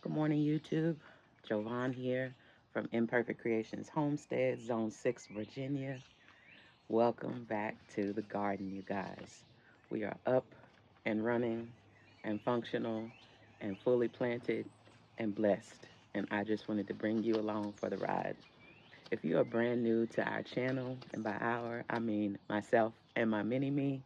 Good morning, YouTube. Jovan here from Imperfect Creations Homestead, Zone 6, Virginia. Welcome back to the garden, you guys. We are up and running and functional and fully planted and blessed. And I just wanted to bring you along for the ride. If you are brand new to our channel, and by our, I mean myself and my mini-me,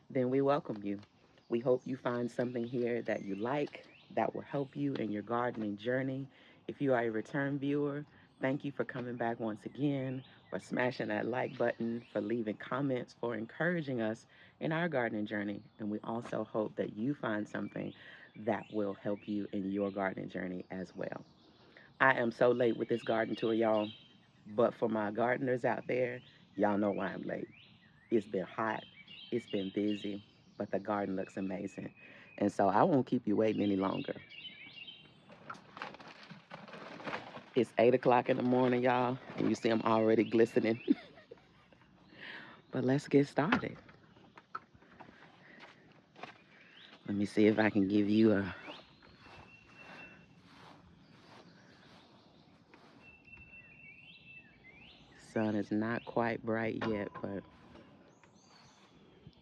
then we welcome you. We hope you find something here that you like, that will help you in your gardening journey. If you are a return viewer, thank you for coming back once again, for smashing that like button, for leaving comments, for encouraging us in our gardening journey. And we also hope that you find something that will help you in your gardening journey as well. I am so late with this garden tour, y'all. But for my gardeners out there, y'all know why I'm late. It's been hot, it's been busy, but the garden looks amazing. And so I won't keep you waiting any longer. It's 8 o'clock in the morning, y'all, and you see I'm already glistening. But let's get started. Let me see if I can give you a sun is not quite bright yet, but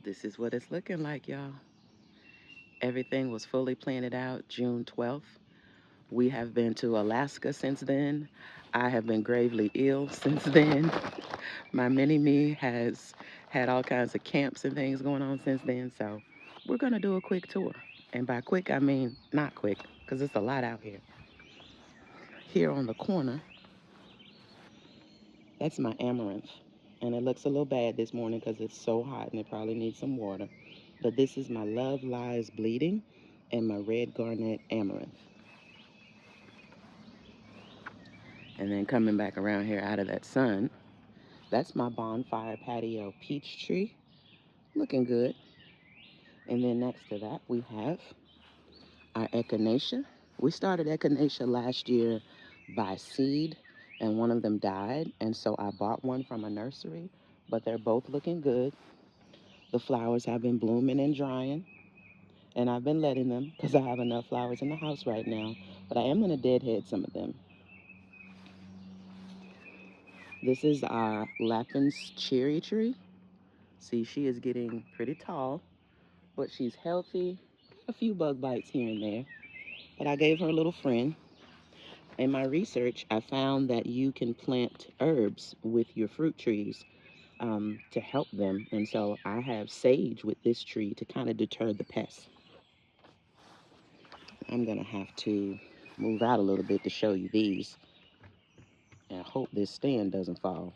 this is what it's looking like, y'all. Everything was fully planted out June 12th. We have been to Alaska since then. I have been gravely ill since then. My mini-me has had all kinds of camps and things going on since then. So we're going to do a quick tour. And by quick, I mean not quick, because it's a lot out here. Here on the corner, that's my amaranth. And it looks a little bad this morning because it's so hot and it probably needs some water. But this is my Love Lies Bleeding and my red garnet amaranth. And then coming back around here out of that sun, that's my bonfire patio peach tree, looking good. And then next to that, we have our echinacea. We started echinacea last year by seed, and one of them died. And so I bought one from a nursery, but they're both looking good. The flowers have been blooming and drying, and I've been letting them because I have enough flowers in the house right now. But I am going to deadhead some of them. This is our Lapin's cherry tree. See, she is getting pretty tall, but she's healthy. A few bug bites here and there, but I gave her a little friend. In my research, I found that you can plant herbs with your fruit trees to help them. And so I have sage with this tree to kind of deter the pests. I'm going to have to move out a little bit to show you these. And I hope this stand doesn't fall.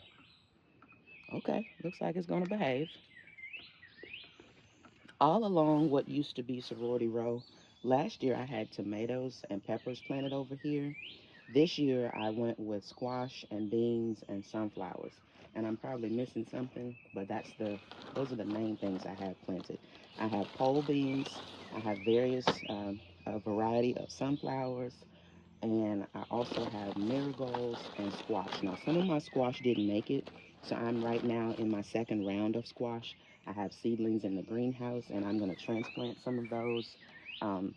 Okay, looks like it's going to behave. All along what used to be sorority row, last year I had tomatoes and peppers planted over here. This year I went with squash and beans and sunflowers. And I'm probably missing something, but those are the main things I have planted. I have pole beans. I have various a variety of sunflowers, and I also have marigolds and squash. Now, some of my squash didn't make it, so I'm right now in my second round of squash. I have seedlings in the greenhouse, and I'm going to transplant some of those um,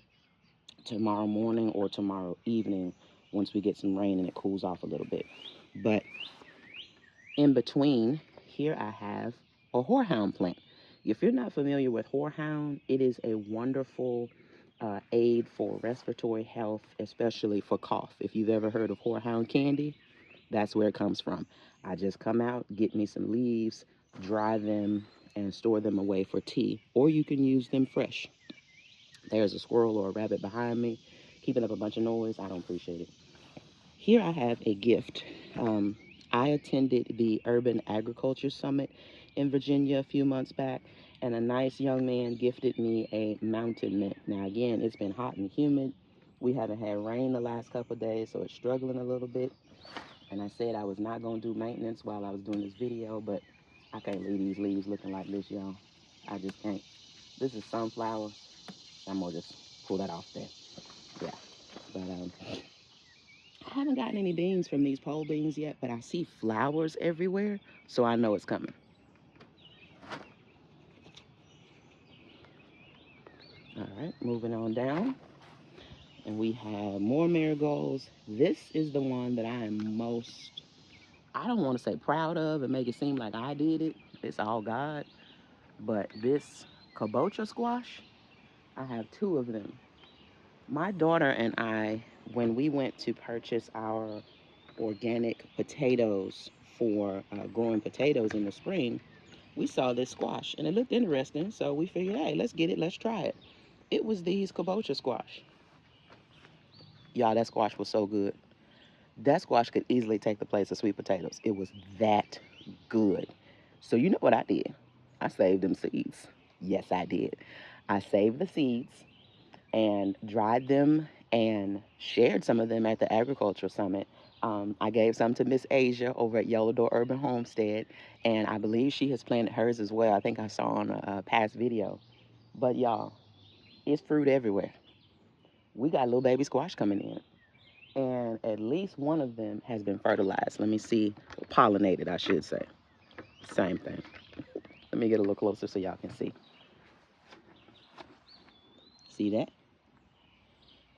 tomorrow morning or tomorrow evening once we get some rain and it cools off a little bit. But in between, here I have a horehound plant. If you're not familiar with horehound, it is a wonderful aid for respiratory health, especially for cough. If you've ever heard of horehound candy, that's where it comes from. I just come out, get me some leaves, dry them, and store them away for tea, or you can use them fresh. There's a squirrel or a rabbit behind me keeping up a bunch of noise. I don't appreciate it. Here I have a gift. Um, I attended the Urban Agriculture Summit in Virginia a few months back, and a nice young man gifted me a mountain mint. Now, again, it's been hot and humid. We haven't had rain the last couple of days, so it's struggling a little bit. And I said I was not going to do maintenance while I was doing this video, but I can't leave these leaves looking like this, y'all. I just can't. This is sunflowers. I'm going to just pull that off there. Yeah. But I haven't gotten any beans from these pole beans yet, but I see flowers everywhere, so I know it's coming. All right, moving on down. And we have more marigolds. This is the one that I am most, I don't want to say proud of and make it seem like I did it. It's all God. But this kabocha squash, I have two of them. My daughter and I, when we went to purchase our organic potatoes for growing potatoes in the spring, we saw this squash and it looked interesting. So we figured, hey, let's get it, let's try it. It was these kabocha squash. Y'all, that squash was so good. That squash could easily take the place of sweet potatoes. It was that good. So you know what I did? I saved them seeds. Yes, I did. I saved the seeds and dried them and shared some of them at the agricultural summit. I gave some to Miss Asia over at Yellow Door Urban Homestead, and I believe she has planted hers as well. I think I saw on a past video. But y'all, it's fruit everywhere. We got little baby squash coming in, and at least one of them has been fertilized. Let me see, pollinated, I should say. Same thing. Let me get a little closer so y'all can see. See that?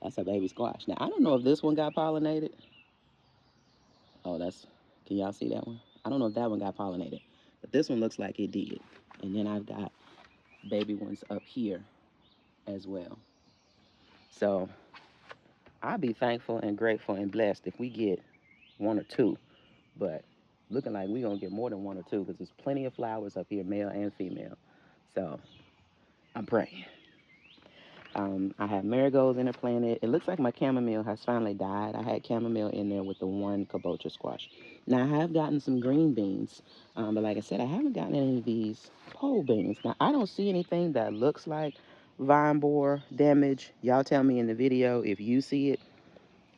That's a baby squash. Now, I don't know if this one got pollinated. Oh, can y'all see that one? I don't know if that one got pollinated, but this one looks like it did. And then I've got baby ones up here as well. So I'll be thankful and grateful and blessed if we get one or two, but looking like we're going to get more than one or two because there's plenty of flowers up here, male and female. So I'm praying. I have marigolds in a planet. It looks like my chamomile has finally died. I had chamomile in there with the one kabocha squash. Now, I have gotten some green beans, but like I said, I haven't gotten any of these pole beans. Now, I don't see anything that looks like vine borer damage. Y'all tell me in the video if you see it.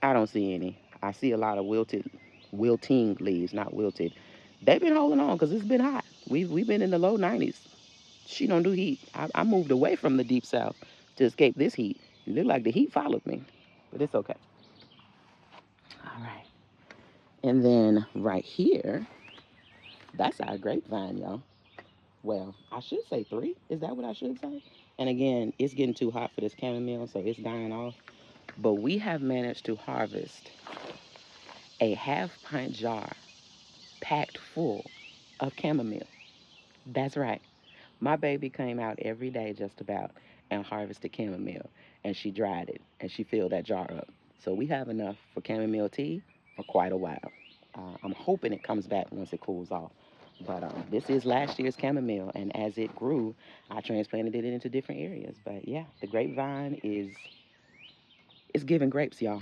I don't see any. I see a lot of wilting leaves, not wilted. They've been holding on because it's been hot. We've been in the low 90s. She don't do heat. I moved away from the deep south to escape this heat. It looked like the heat followed me, but it's okay. All right. And then right here, that's our grapevine, y'all. Well, I should say three. Is that what I should say? And again, it's getting too hot for this chamomile, so it's dying off. But we have managed to harvest a half-pint jar packed full of chamomile. That's right. My baby came out every day just about and harvested chamomile, and she dried it and she filled that jar up. So we have enough for chamomile tea for quite a while. I'm hoping it comes back once it cools off. But this is last year's chamomile, and as it grew, I transplanted it into different areas. But yeah, the grapevine is it's giving grapes, y'all.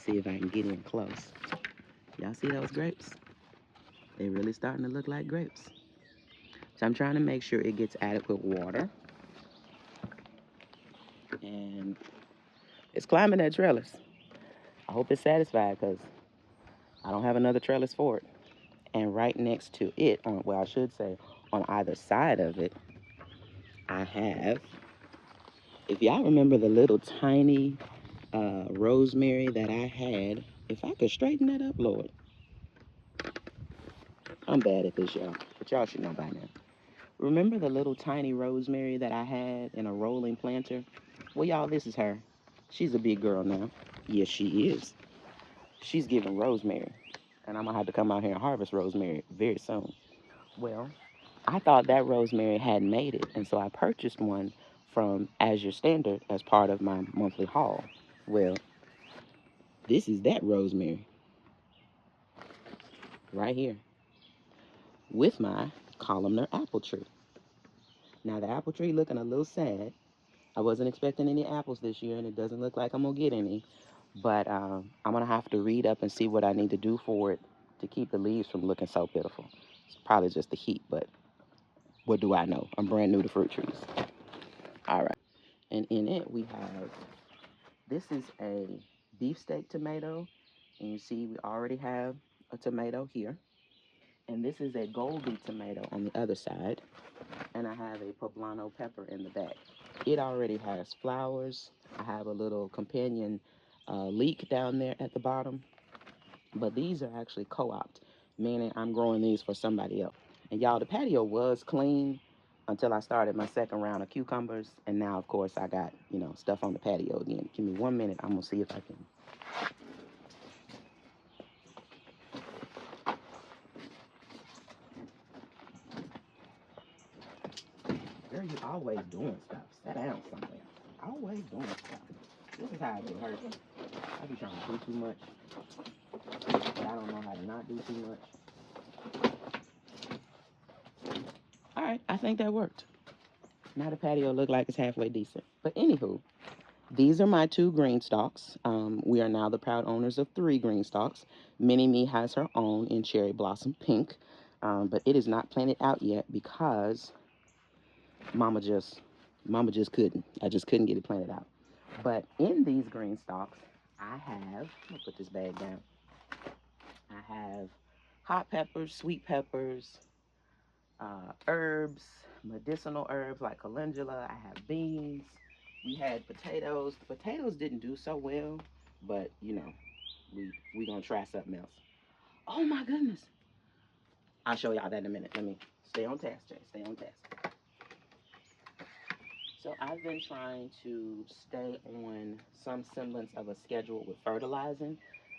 See if I can get in close. Y'all see those grapes? They're really starting to look like grapes. So I'm trying to make sure it gets adequate water. And it's climbing that trellis. I hope it's satisfied because I don't have another trellis for it. And right next to it, well, I should say on either side of it, I have, if y'all remember the little tiny rosemary that I had, if I could straighten that up, Lord. I'm bad at this, y'all, but y'all should know by now. Remember the little tiny rosemary that I had in a rolling planter? Well, y'all, this is her. She's a big girl now. Yes, she is. She's giving rosemary, and I'm going to have to come out here and harvest rosemary very soon. Well, I thought that rosemary had made it, and so I purchased one from As Your Standard as part of my monthly haul. Well, this is that rosemary right here with my columnar apple tree. Now, the apple tree looking a little sad. I wasn't expecting any apples this year, and it doesn't look like I'm going to get any. But I'm going to have to read up and see what I need to do for it to keep the leaves from looking so pitiful. It's probably just the heat, but what do I know? I'm brand new to fruit trees. All right. And in it, we have, this is a beefsteak tomato. And you see we already have a tomato here. And this is a Goldie tomato on the other side. And I have a poblano pepper in the back. It already has flowers. I have a little companion leek down there at the bottom. But these are actually co-opted, meaning I'm growing these for somebody else. And y'all, the patio was clean until I started my second round of cucumbers. And now, of course, I got, stuff on the patio again. Give me 1 minute. I'm going to see if I can. Girl, you always doing stuff. Sit down somewhere. Always doing stuff. This is how I get hurt. I be trying to do too much, but I don't know how to not do too much. All right, I think that worked. Now the patio look like it's halfway decent. But anywho, these are my 2 green stalks. We are now the proud owners of 3 green stalks. Mini Me has her own in cherry blossom pink, but it is not planted out yet because Mama just couldn't. I just couldn't get it planted out. But in these green stalks, I have, I'm gonna put this bag down. I have hot peppers, sweet peppers, herbs, medicinal herbs like calendula. I have beans. We had potatoes. The potatoes didn't do so well, but we gonna try something else. Oh my goodness! I'll show y'all that in a minute. Let me stay on task, Jay. Stay on task. So I've been trying to stay on some semblance of a schedule with fertilizing,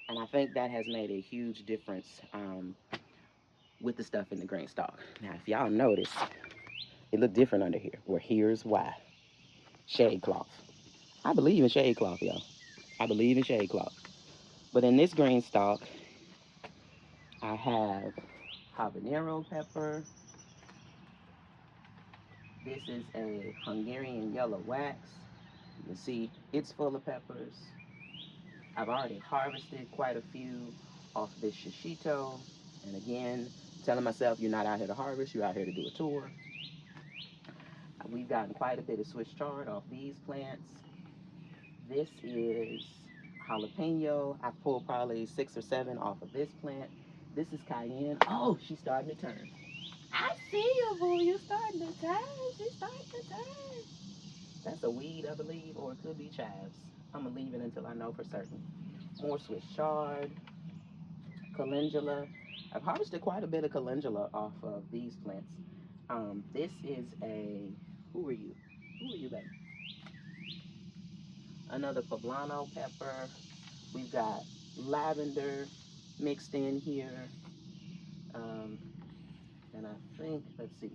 and I think that has made a huge difference with the stuff in the green stalk. Now, if y'all notice, it looked different under here. Well, here's why. Shade cloth. I believe in shade cloth, y'all. I believe in shade cloth. But in this green stalk, I have habanero pepper. This is a Hungarian yellow wax. You can see it's full of peppers. I've already harvested quite a few off this shishito. And again, telling myself you're not out here to harvest, you're out here to do a tour. We've gotten quite a bit of Swiss chard off these plants. This is jalapeno. I pulled probably 6 or 7 off of this plant. This is cayenne. Oh, she's starting to turn. I see you, boo. You're starting to turn. She's starting to turn. That's a weed, I believe, or it could be chives. I'm going to leave it until I know for certain. More Swiss chard, calendula. I've harvested quite a bit of calendula off of these plants. This is a, who are you? Who are you, baby? Another poblano pepper. We've got lavender mixed in here. And I think, let's see,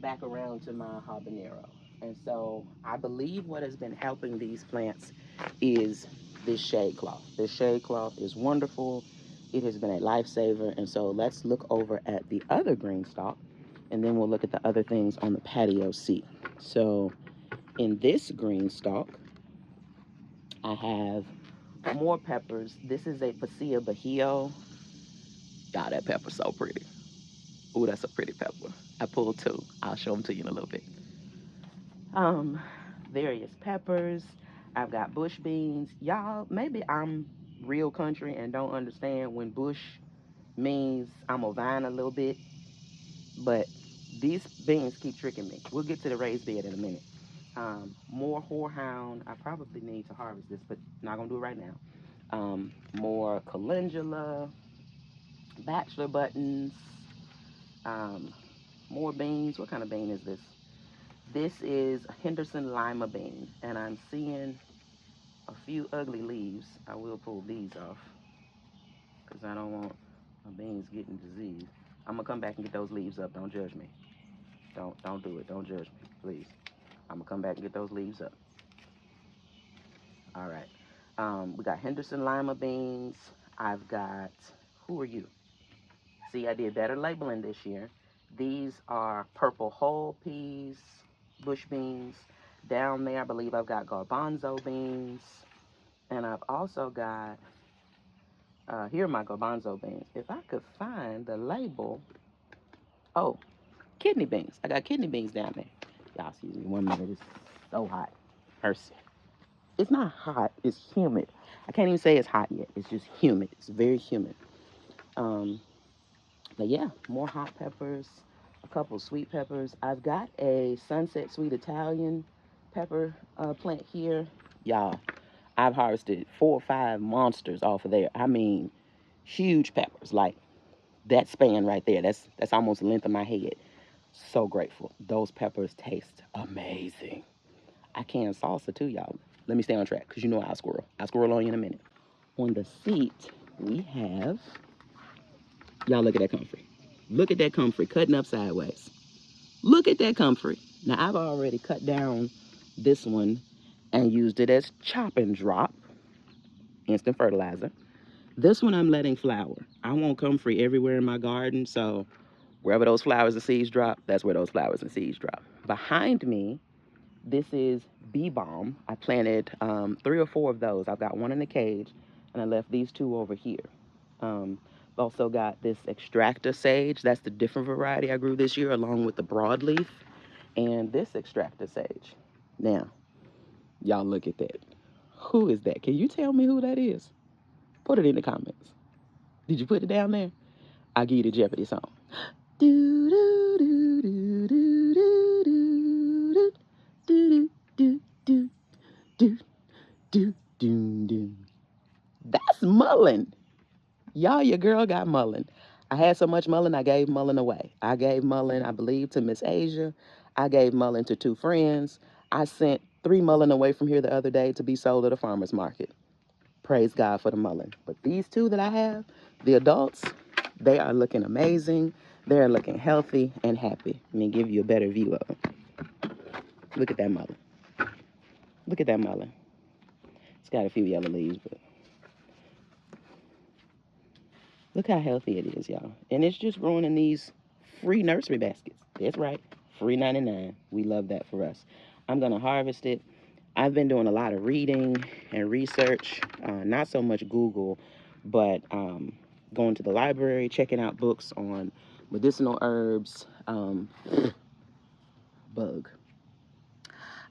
back around to my habanero. And so I believe what has been helping these plants is this shade cloth. This shade cloth is wonderful. It has been a lifesaver. And so let's look over at the other green stalk, and then we'll look at the other things on the patio seat. So in this green stalk, I have more peppers. This is a Pasilla Bahio. God, that pepper's so pretty. Oh, that's a pretty pepper. I pulled two. I'll show them to you in a little bit. Um, Various peppers. I've got bush beans. Y'all, maybe I'm real country and don't understand when bush means I'm a vine a little bit, but these beans keep tricking me. We'll get to the raised bed in a minute. More horehound. I probably need to harvest this, but not gonna do it right now. More calendula, bachelor buttons, um, more beans. What kind of bean is this? This is a Henderson lima bean, and I'm seeing a few ugly leaves. I will pull these off because I don't want my beans getting disease. I'm gonna come back and get those leaves up. Don't judge me. Don't do it. Don't judge me, please. I'm gonna come back and get those leaves up. All right. We got Henderson lima beans. I've got. Who are you? See, I did better labeling this year. These are purple whole peas, bush beans. Down there, I believe I've got garbanzo beans. And I've also got, here are my garbanzo beans. If I could find the label, oh, kidney beans. I got kidney beans down there. Y'all, excuse me 1 minute. It's so hot. Mercy. It's not hot. It's humid. I can't even say it's hot yet. It's just humid. It's very humid. Um, But yeah, more hot peppers, a couple sweet peppers. I've got a sunset sweet Italian pepper plant here. Y'all, I've harvested 4 or 5 monsters off of there. I mean, huge peppers, like that span right there. That's almost the length of my head. So grateful. Those peppers taste amazing. I can salsa too, y'all. Let me stay on track because you know I'll squirrel. I'll squirrel on you in a minute. On the seat, we have, y'all look at that comfrey. Look at that comfrey cutting up sideways. Look at that comfrey. Now, I've already cut down this one and used it as chop and drop, instant fertilizer. This one I'm letting flower. I want comfrey everywhere in my garden, so wherever those flowers and seeds drop, that's where those flowers and seeds drop. Behind me, this is bee balm. I planted 3 or 4 of those. I've got one in a cage, and I left these 2 over here. I've also got this extractor sage. That's the different variety I grew this year, along with the broadleaf and this extractor sage. Now, y'all look at that. Who is that? Can you tell me who that is? Put it in the comments. Did you put it down there? I'll give you the Jeopardy song. Do do do do do do do do do do do do do. That's mullein. Y'all, your girl got mullein. I had so much mullein, I gave mullein away. I gave mullein, I believe, to Miss Asia. I gave mullein to 2 friends. I sent 3 mullein away from here the other day to be sold at a farmer's market. Praise God for the mullein. But these 2 that I have, the adults, they are looking amazing. They're looking healthy and happy. Let me give you a better view of them. Look at that mullein. Look at that mullein. It's got a few yellow leaves, but look how healthy it is, y'all. And it's just growing in these free nursery baskets. That's right, free 99. We love that for us. I'm gonna harvest it. I've been doing a lot of reading and research, not so much Google, but going to the library, checking out books on medicinal herbs, bug.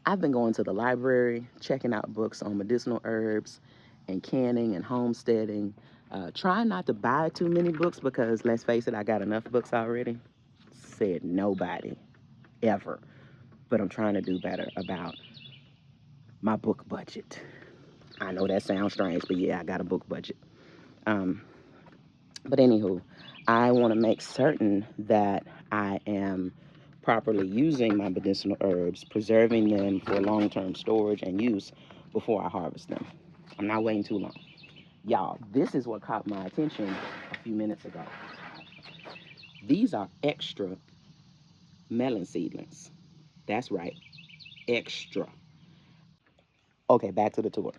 I've been going to the library, checking out books on medicinal herbs and canning and homesteading. Trying not to buy too many books because, let's face it, I got enough books already. Said nobody, ever. But I'm trying to do better about my book budget. I know that sounds strange, but yeah, I got a book budget. But anywho, I want to make certain that I am properly using my medicinal herbs, preserving them for long-term storage and use before I harvest them. I'm not waiting too long. Y'all, this is what caught my attention a few minutes ago. These are extra melon seedlings. That's right, extra. Okay, back to the tour.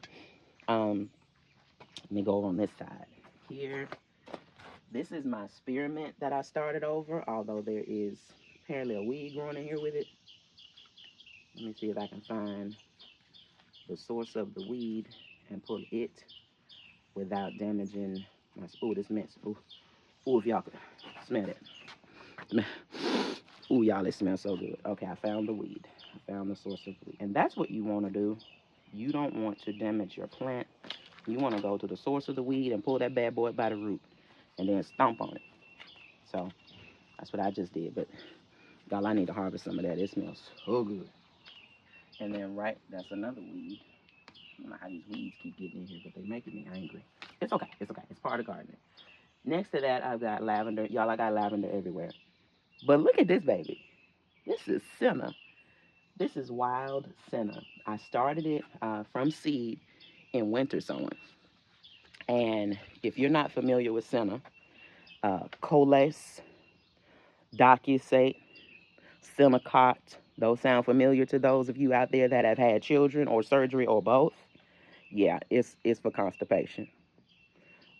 Let me go over on this side. Here, this is my spearmint that I started over, although there is apparently a weed growing in here with it. Let me see if I can find the source of the weed and pull it without damaging my, oh, this mess. Oh, if y'all could smell it. Ooh, y'all, it smells so good. Okay, I found the weed. I found the source of weed. And that's what you want to do. You don't want to damage your plant. You want to go to the source of the weed and pull that bad boy by the root and then stomp on it. So that's what I just did. But y'all, I need to harvest some of that. It smells so good. And then that's another weed. I don't know how these weeds keep getting in here, but they're making me angry. It's okay. It's okay. It's part of gardening. Next to that, I've got lavender. Y'all, I got lavender everywhere. But look at this baby. This is senna. This is wild senna. I started it from seed in winter sowing. And if you're not familiar with senna, coles, docusate, senna, those sound familiar to those of you out there that have had children or surgery or both? Yeah, it's for constipation.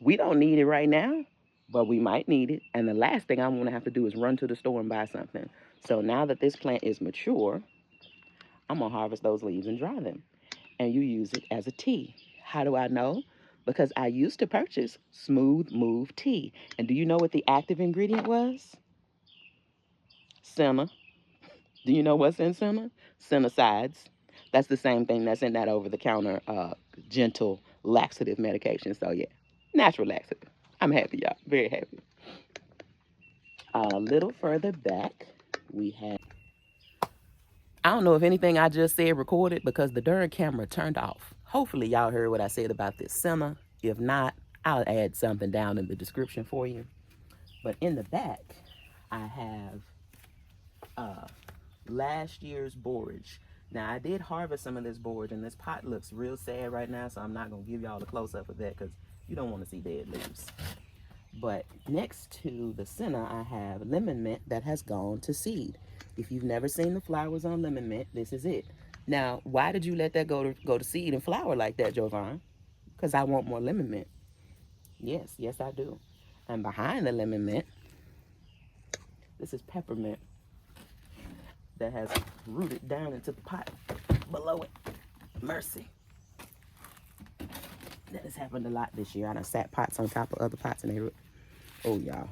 We don't need it right now, but we might need it. And the last thing I'm going to have to do is run to the store and buy something. So now that this plant is mature, I'm going to harvest those leaves and dry them. And you use it as a tea. How do I know? Because I used to purchase Smooth Move tea. And do you know what the active ingredient was? Senna. Do you know what's in senna? Sennacides. That's the same thing that's in that over-the-counter gentle laxative medication. So yeah, natural laxative. I'm happy, y'all. Very happy. A little further back, we have. I don't know if anything I just said recorded because the darn camera turned off. Hopefully y'all heard what I said about this senna. If not, I'll add something down in the description for you. But in the back, I have last year's borage. Now, I did harvest some of this borage, and this pot looks real sad right now, so I'm not going to give y'all a close-up of that because you don't want to see dead leaves. But next to the senna, I have lemon mint that has gone to seed. If you've never seen the flowers on lemon mint, this is it. Now, why did you let that go to seed and flower like that, Jovan? Because I want more lemon mint. Yes, yes, I do. And behind the lemon mint, this is peppermint that has rooted down into the pot below it. Mercy. That has happened a lot this year. I done sat pots on top of other pots and they root. Oh, y'all.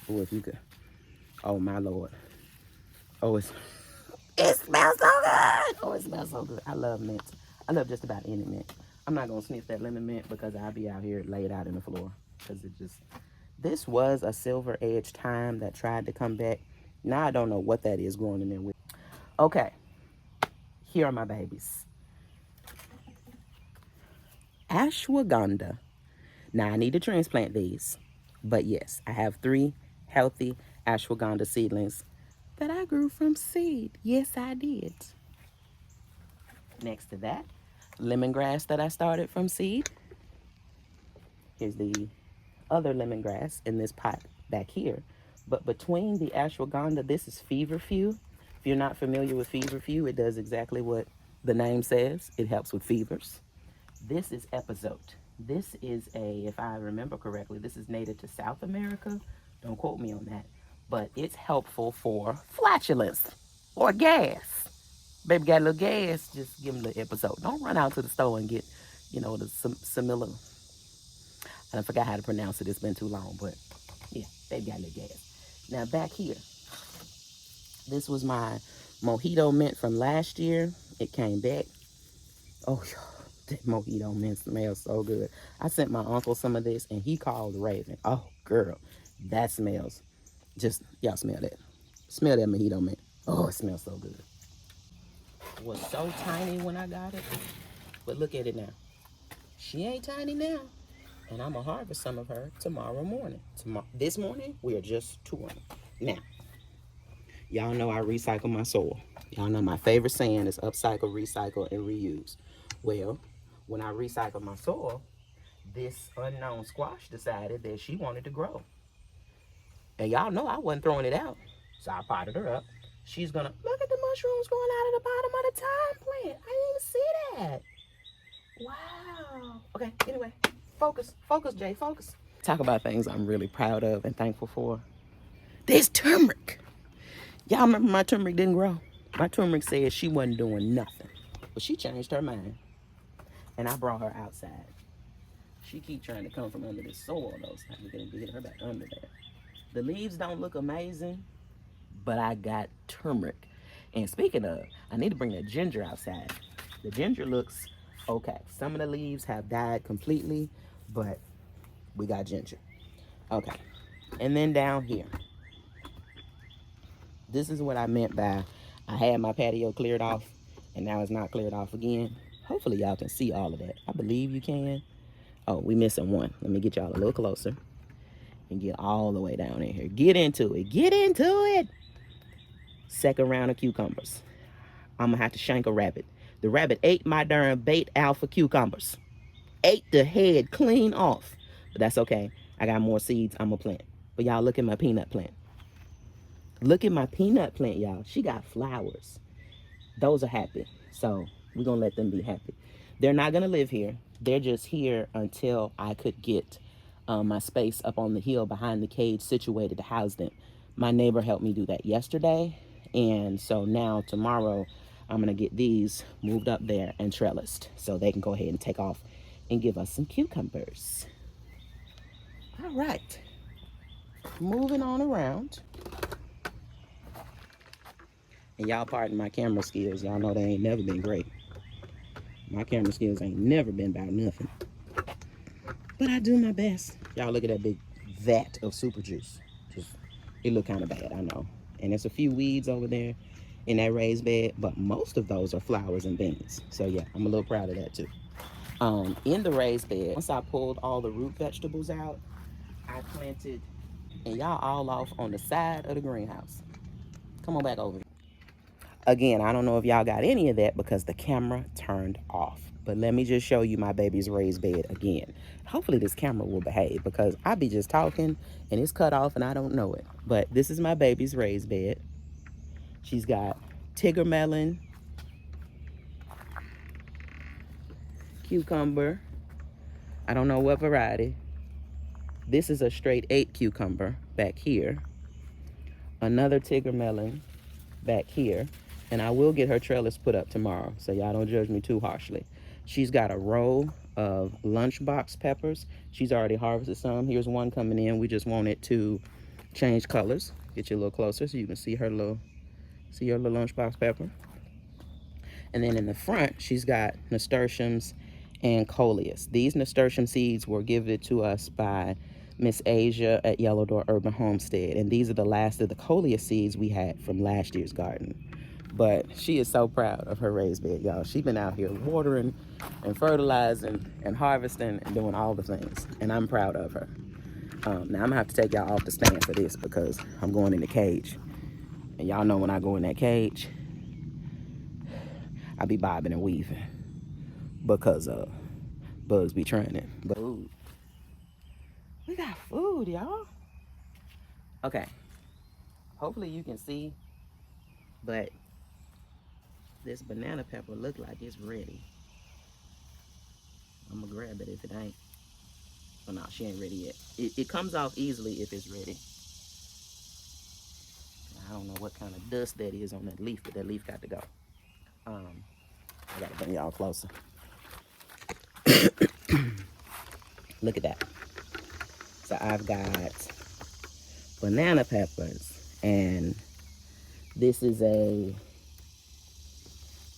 Oh, if you could. Oh, my Lord. Oh, it smells so good. Oh, it smells so good. I love mint. I love just about any mint. I'm not going to sniff that lemon mint because I'll be out here laid out in the floor. Because it just, this was a silver edge thyme that tried to come back. Now I don't know what that is growing in there with. Okay. Here are my babies. Ashwagandha. Now I need to transplant these. But yes, I have 3 healthy ashwagandha seedlings that I grew from seed. Yes, I did. Next to that, lemongrass that I started from seed. Here's the other lemongrass in this pot back here. But between the ashwagandha, this is feverfew. If you're not familiar with feverfew, it does exactly what the name says. It helps with fevers. This is epizote. This is if I remember correctly, this is native to South America. Don't quote me on that. But it's helpful for flatulence or gas. Baby got a little gas, just give them the episode. Don't run out to the store and get, the similar. I forgot how to pronounce it. It's been too long, but yeah, baby got a little gas. Now back here, this was my mojito mint from last year. It came back. Oh, that mojito mint smells so good. I sent my uncle some of this, and he called Raven. Oh, girl, that smells. Y'all smell that. Smell that mojito mint. Oh, it smells so good. It was so tiny when I got it, but look at it now. She ain't tiny now, and I'm going to harvest some of her tomorrow morning. This morning, we are just touring. Now, y'all know I recycle my soil. Y'all know my favorite saying is upcycle, recycle, and reuse. Well, when I recycle my soil, this unknown squash decided that she wanted to grow. And y'all know I wasn't throwing it out. So I potted her up. She's gonna, look at the mushrooms growing out of the bottom of the thyme plant. I didn't even see that. Wow. Okay, anyway, focus, Jay, focus. Talk about things I'm really proud of and thankful for. There's turmeric. Y'all remember my turmeric didn't grow? My turmeric said she wasn't doing nothing. But she changed her mind. And I brought her outside. She keep trying to come from under this soil though, so I'm gonna get her back under there. The leaves don't look amazing, but I got turmeric. And speaking of, I need to bring the ginger outside. The ginger looks okay. Some of the leaves have died completely, but we got ginger. Okay. And then down here, this is what I meant by I had my patio cleared off and now it's not cleared off again. Hopefully y'all can see all of that. I believe you can. Oh, we missing one. Let me get y'all a little closer and get all the way down in here. Get into it. Get into it. Second round of cucumbers. I'm gonna have to shank a rabbit. The rabbit ate my darn bait alpha cucumbers. Ate the head clean off. But that's okay. I got more seeds I'm gonna plant. But y'all look at my peanut plant. Look at my peanut plant, y'all. She got flowers. Those are happy. So we're gonna let them be happy. They're not gonna live here. They're just here until I could get my space up on the hill behind the cage situated to house them. My neighbor helped me do that yesterday. And so now tomorrow I'm gonna get these moved up there and trellised so they can go ahead and take off and give us some cucumbers. All right, moving on around. And y'all pardon my camera skills. Y'all know they ain't never been great. My camera skills ain't never been about nothing. But I do my best. Y'all look at that big vat of super juice. Just, it look kind of bad, I know. And there's a few weeds over there in that raised bed, but most of those are flowers and beans. So yeah, I'm a little proud of that too. In the raised bed, once I pulled all the root vegetables out, I planted, and y'all all off on the side of the greenhouse. Come on back over here. Again, I don't know if y'all got any of that because the camera turned off. But let me just show you my baby's raised bed again. Hopefully this camera will behave because I be just talking and it's cut off and I don't know it. But this is my baby's raised bed. She's got Tigger melon, cucumber. I don't know what variety. This is a straight 8 cucumber back here. Another Tigger melon back here. And I will get her trellis put up tomorrow, so y'all don't judge me too harshly. She's got a row of lunchbox peppers. She's already harvested some. Here's one coming in. We just want it to change colors. Get you a little closer so you can see her little lunchbox pepper. And then in the front, she's got nasturtiums and coleus. These nasturtium seeds were given to us by Miss Asia at Yellow Door Urban Homestead. And these are the last of the coleus seeds we had from last year's garden. But she is so proud of her raised bed, y'all. She's been out here watering and fertilizing and harvesting and doing all the things. And I'm proud of her. Now I'm gonna have to take y'all off the stand for this because I'm going in the cage. And y'all know when I go in that cage, I be bobbing and weaving because bugs be trying it. But food. We got food, y'all. Okay. Hopefully you can see, but this banana pepper look like it's ready. I'm gonna grab it if it ain't. Oh no, she ain't ready yet. It comes off easily if it's ready. I don't know what kind of dust that is on that leaf, but that leaf got to go. I gotta bring y'all closer. Look at that. So I've got banana peppers, and this is a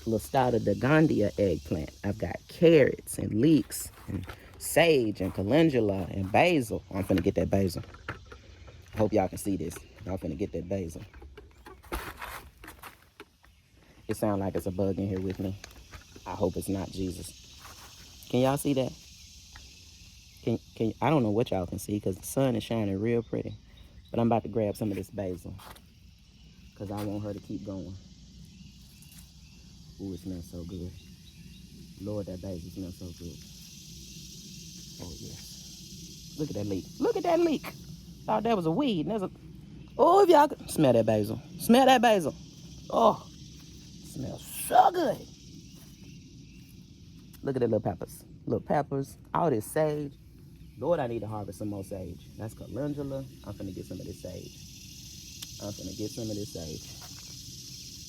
Lustata Dagandia eggplant. I've got carrots and leeks and sage and calendula and basil. I'm finna get that basil. I hope y'all can see this. Y'all finna get that basil. It sounds like it's a bug in here with me. I hope it's not Jesus. Can y'all see that? Can I don't know what y'all can see because the sun is shining real pretty. But I'm about to grab some of this basil because I want her to keep going. Ooh, it smells so good. Lord, that basil smells so good. Oh, yes. Look at that leek. Look at that leek. Thought that was a weed. There's a... Oh, if y'all could... Smell that basil. Smell that basil. Oh, it smells so good. Look at the little peppers. Little peppers. All this sage. Lord, I need to harvest some more sage. That's calendula. I'm finna get some of this sage.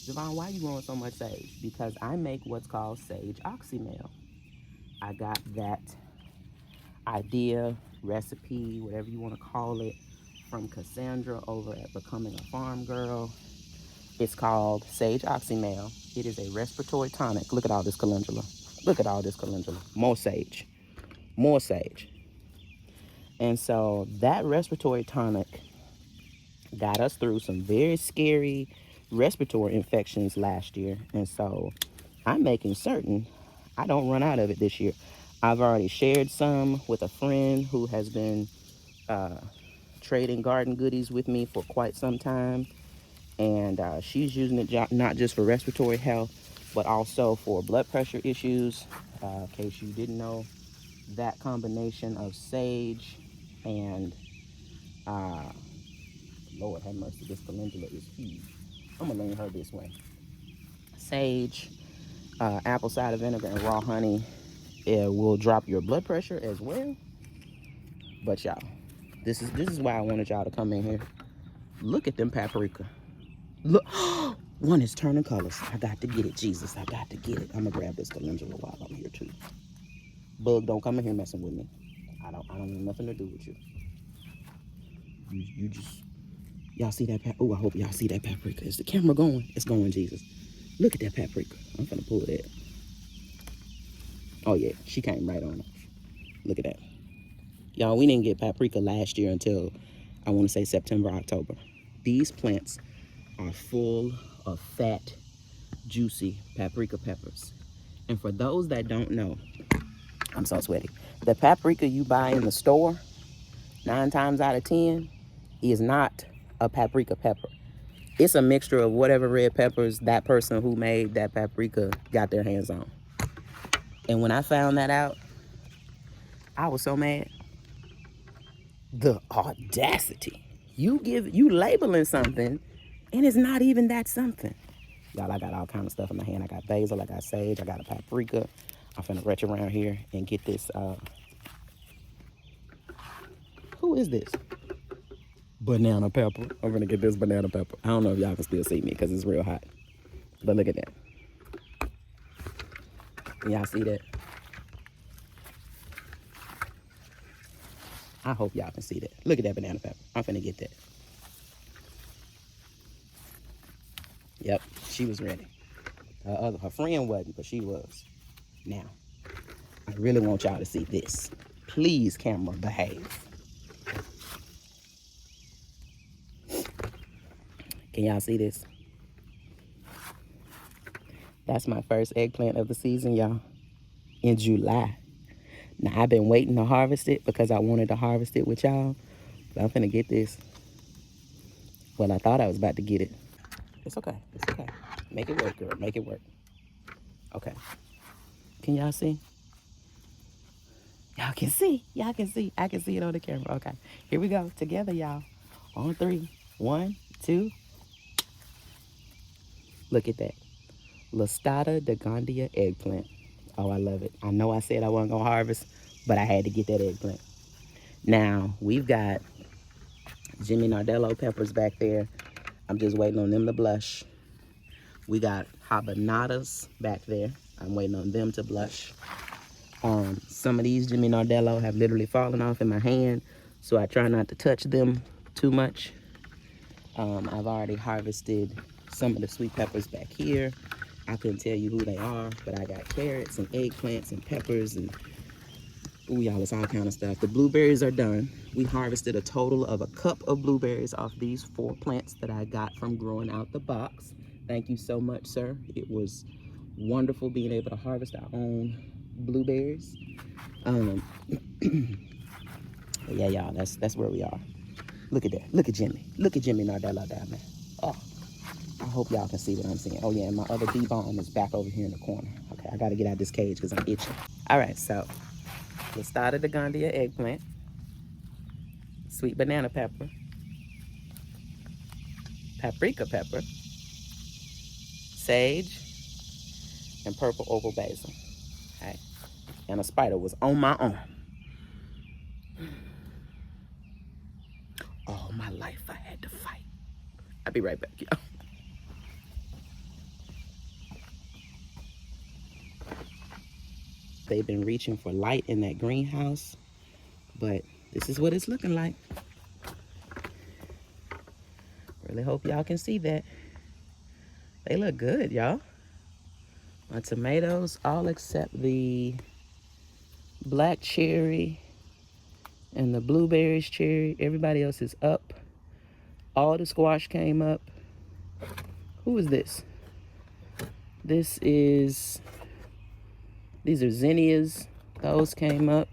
Javon, why you growing so much sage? Because I make what's called sage oxymel. I got that idea, recipe, whatever you want to call it, from Cassandra over at Becoming a Farm Girl. It's called Sage Oxymel. It is a respiratory tonic. Look at all this calendula. Look at all this calendula. More sage. More sage. And so that respiratory tonic got us through some very scary respiratory infections last year. And so I'm making certain I don't run out of it this year. I've already shared some with a friend who has been trading garden goodies with me for quite some time. And she's using it not just for respiratory health, but also for blood pressure issues. In case you didn't know, that combination of sage and Lord have mercy, this calendula is huge. I'm gonna lean her this way. Sage, apple cider vinegar, and raw honey, it will drop your blood pressure as well. But y'all, this is why I wanted y'all to come in here. Look at them paprika. Look, one is turning colors. I got to get it, Jesus. I got to get it. I'm gonna grab this calendula while I'm here too. Bug, don't come in here messing with me. I don't have nothing to do with you. You just, y'all see that? Oh, I hope y'all see that paprika. Is the camera going? It's going, Jesus. Look at that paprika. I'm finna pull that. Oh yeah, she came right on off. Look at that. Y'all, we didn't get paprika last year until, I want to say September, October. These plants are full of fat, juicy paprika peppers. And for those that don't know, I'm so sweaty. The paprika you buy in the store, 9 times out of 10, is not a paprika pepper. It's a mixture of whatever red peppers that person who made that paprika got their hands on. And when I found that out, I was so mad. The audacity. You labeling something and it's not even that something. Y'all, I got all kind of stuff in my hand. I got basil, I got sage, I got a paprika. I'm finna retch around here and get this, who is this? Banana pepper. I'm gonna get this banana pepper. I don't know if y'all can still see me because it's real hot. But look at that. Y'all see that? I hope y'all can see that. Look at that banana pepper. I'm finna get that. Yep, she was ready. Her friend wasn't, but she was. Now, I really want y'all to see this. Please, camera, behave. Can y'all see this? That's my first eggplant of the season, y'all, in July. Now, I've been waiting to harvest it because I wanted to harvest it with y'all. But I'm finna get this. Well, I thought I was about to get it. It's okay. It's okay. Make it work, girl. Make it work. Okay. Can y'all see? Y'all can see. Y'all can see. I can see it on the camera. Okay. Here we go. Together, y'all. On 3. 1, 2. Look at that. Lustata Dagondia eggplant. Oh, I love it. I know I said I wasn't going to harvest, but I had to get that eggplant. Now, we've got Jimmy Nardello peppers back there. I'm just waiting on them to blush. We got habanadas back there. I'm waiting on them to blush. Some of these Jimmy Nardello have literally fallen off in my hand, so I try not to touch them too much. I've already harvested some of the sweet peppers back here. I couldn't tell you who they are, but I got carrots and eggplants and peppers and, ooh, y'all, it's all kind of stuff. The blueberries are done. We harvested a total of a cup of blueberries off these 4 plants that I got from growing out the box. Thank you so much, sir. It was wonderful being able to harvest our own blueberries. Yeah, y'all, that's where we are. Look at that. Look at Jimmy. Look at Jimmy Nardello down there. Oh, I hope y'all can see what I'm seeing. Oh yeah, and my other bee balm is back over here in the corner. Okay, I gotta get out of this cage because I'm itching. All right, so let's start at the Gondia eggplant, sweet banana pepper, paprika pepper, sage, and purple oval basil. All right, and a spider was on my arm. All my life I had to fight. I'll be right back, y'all. They've been reaching for light in that greenhouse, but this is what it's looking like. Really hope y'all can see that. They look good, y'all. My tomatoes, all except the black cherry and the blueberries cherry. Everybody else is up. All the squash came up. Who is this? These are zinnias. Those came up.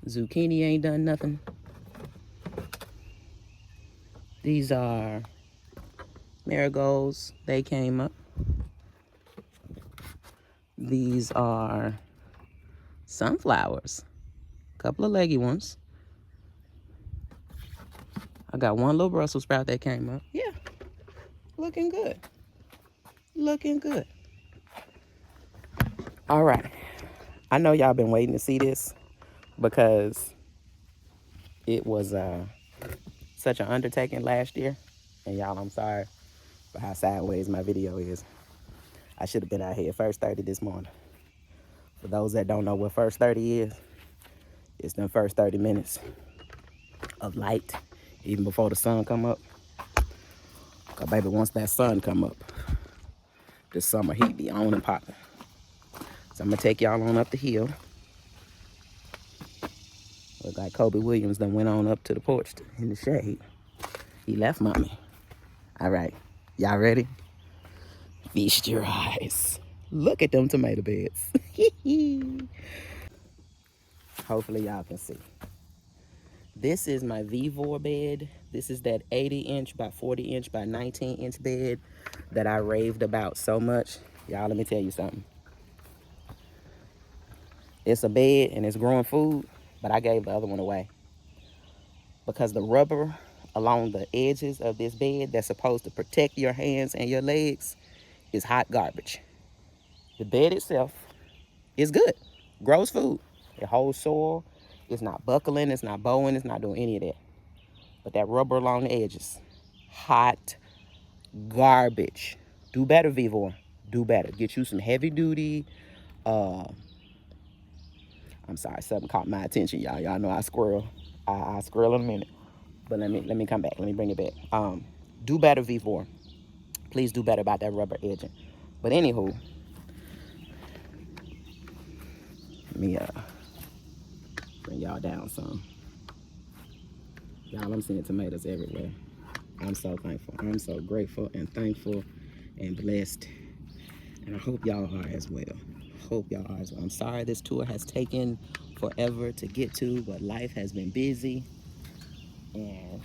Zucchini ain't done nothing. These are marigolds. They came up. These are sunflowers. A couple of leggy ones. I got one little Brussels sprout that came up. Yeah, looking good. Looking good. All right. I know y'all been waiting to see this because it was such an undertaking last year. And y'all, I'm sorry for how sideways my video is. I should have been out here at first 30 this morning. For those that don't know what first 30 is, it's them first 30 minutes of light, even before the sun come up. Cause baby, once that sun come up, the summer heat be on and popping. So I'm gonna take y'all on up the hill. Look like Kobe Williams done went on up to the porch in the shade. He left mommy. All right, y'all ready? Feast your eyes. Look at them tomato beds. Hopefully y'all can see. This is my Vivor bed. This is that 80-inch by 40-inch by 19-inch bed that I raved about so much. Y'all, let me tell you something. It's a bed and it's growing food, but I gave the other one away because the rubber along the edges of this bed that's supposed to protect your hands and your legs is hot garbage. The bed itself is good, grows food. It holds soil. It's not buckling, it's not bowing, it's not doing any of that. But that rubber along the edges, hot garbage. Do better, Vivor. Do better. Get you some heavy duty. I'm sorry, something caught my attention, y'all. Y'all know I squirrel. I squirrel in a minute. But let me come back. Let me bring it back. Do better, Vivor. Please do better about that rubber edging. But anywho, let me bring y'all down some. Y'all, I'm seeing tomatoes everywhere. I'm so thankful. I'm so grateful and thankful and blessed. And I hope y'all are as well. Hope y'all are as well. I'm sorry this tour has taken forever to get to, but life has been busy. And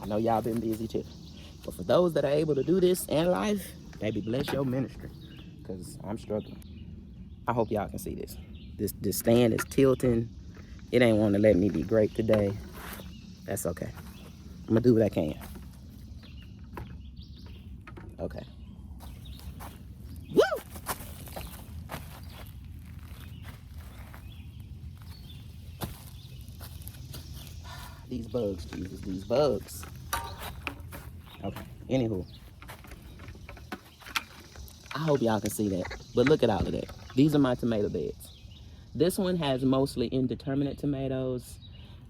I know y'all been busy too. But for those that are able to do this in life, baby, bless your ministry. Because I'm struggling. I hope y'all can see this. This stand is tilting. It ain't want to let me be great today. That's okay. I'm going to do what I can. Okay. Woo! These bugs, Jesus, these bugs. Okay, anywho. I hope y'all can see that. But look at all of that. These are my tomato beds. This one has mostly indeterminate tomatoes.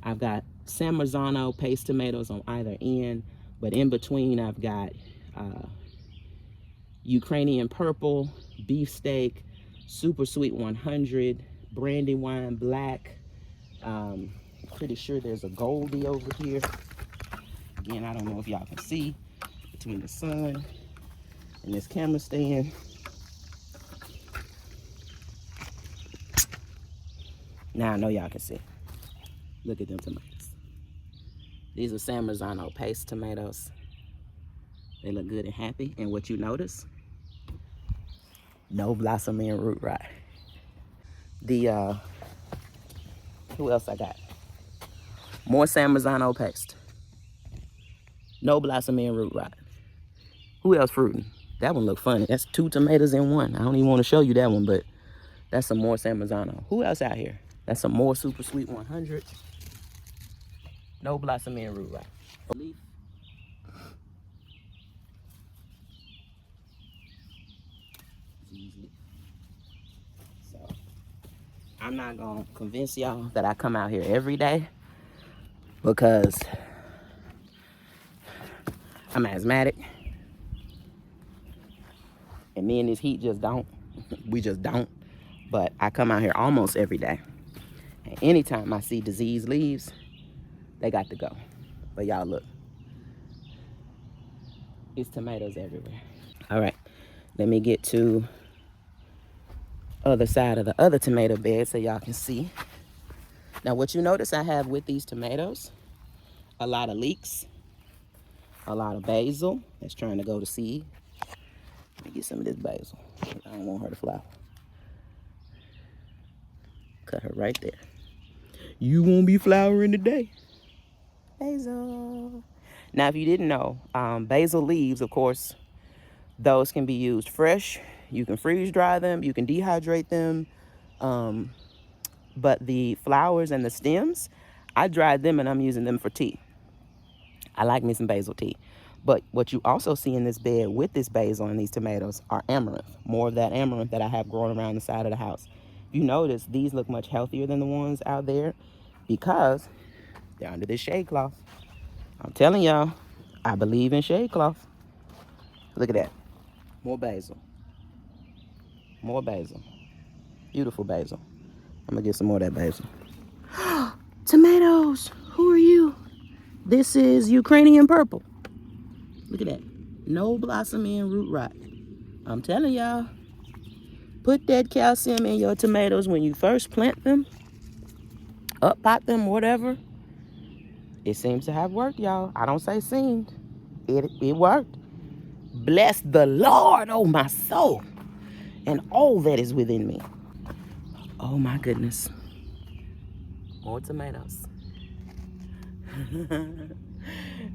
I've got San Marzano paste tomatoes on either end, but in between I've got Ukrainian purple, beefsteak, super sweet 100, brandywine black. Pretty sure there's a Goldie over here. Again, I don't know if y'all can see between the sun and this camera stand. Now I know y'all can see. Look at them tomatoes. These are San Marzano paste tomatoes. They look good and happy. And what you notice, no blossoming root rot. The, who else I got? More San Marzano paste. No blossoming root rot. Who else fruiting? That one look funny. That's 2 tomatoes in one. I don't even want to show you that one, but that's some more San Marzano. Who else out here? That's some more super sweet 100. No blossoming root rot. Leaf. So I'm not gonna convince y'all that I come out here every day because I'm asthmatic and me and this heat just don't. We just don't. But I come out here almost every day. And anytime I see diseased leaves, they got to go. But y'all look, it's tomatoes everywhere. All right, let me get to other side of the other tomato bed so y'all can see. Now what you notice I have with these tomatoes, a lot of leeks, a lot of basil that's trying to go to seed. Let me get some of this basil. I don't want her to flower. Cut her right there. You won't be flowering today. Basil. Now if you didn't know, basil leaves, of course, those can be used fresh. You can freeze dry them, you can dehydrate them. But the flowers and the stems, I dried them and I'm using them for tea. I like me some basil tea. But what you also see in this bed with this basil and these tomatoes are amaranth. More of that amaranth that I have growing around the side of the house. You notice these look much healthier than the ones out there because they're under this shade cloth. I'm telling y'all, I believe in shade cloth. Look at that. More basil. More basil. Beautiful basil. I'm gonna get some more of that basil. Tomatoes! Who are you? This is Ukrainian purple. Look at that. No blossoming root rot. I'm telling y'all, put that calcium in your tomatoes when you first plant them, up pot them, whatever. It seems to have worked, y'all. I don't say seemed. It worked. Bless the Lord, oh my soul, and all that is within me. Oh my goodness. More tomatoes.